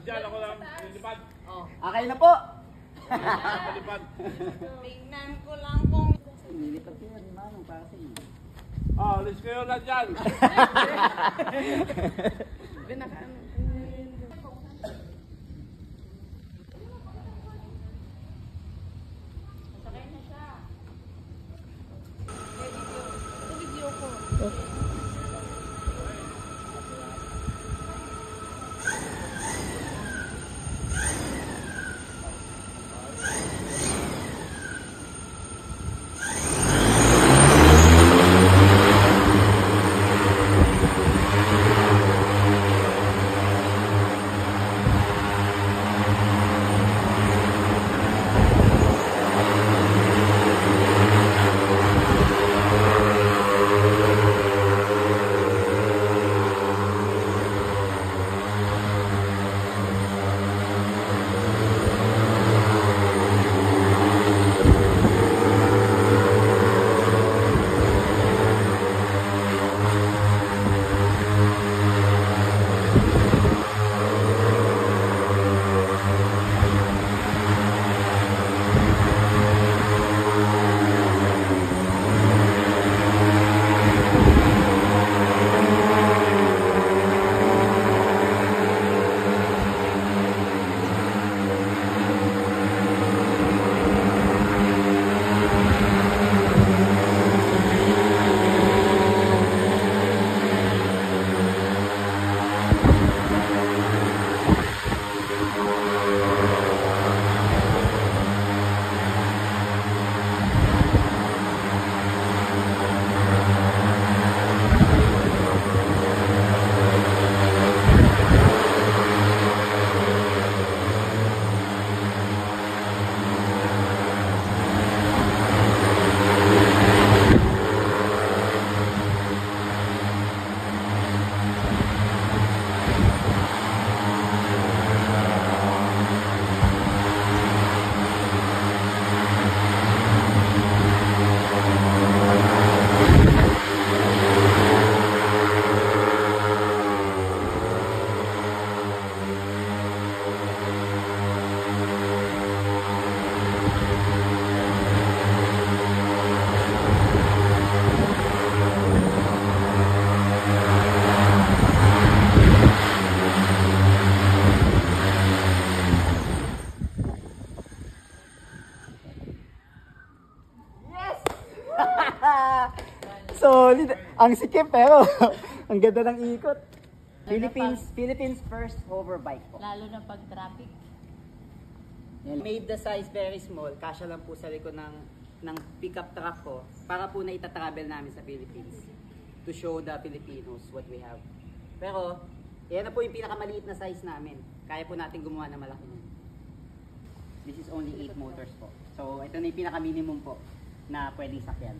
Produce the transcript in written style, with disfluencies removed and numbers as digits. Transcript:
Diyan ako lang lilipad. Okay na po. Lilipad. Tingnan ko lang kung... Nilipad ko yan, Manong, para sa iyo. Alis kayo na dyan. Sakay na siya. Ito video ko. Solid. Ang sikip pero ang ganda ng ikot. Philippines first hoverbike po. Lalo na pag traffic. Made the size very small. Kasya lang po sa likod ng pickup truck ko para po na itatravel namin sa Philippines to show the Filipinos what we have. Pero yan na po yung pinakamaliit na size namin. Kaya po natin gumawa na malaki niyan. This is only 8 motors po. So ito na yung pinaka-minimum po na pwedeng sakyan.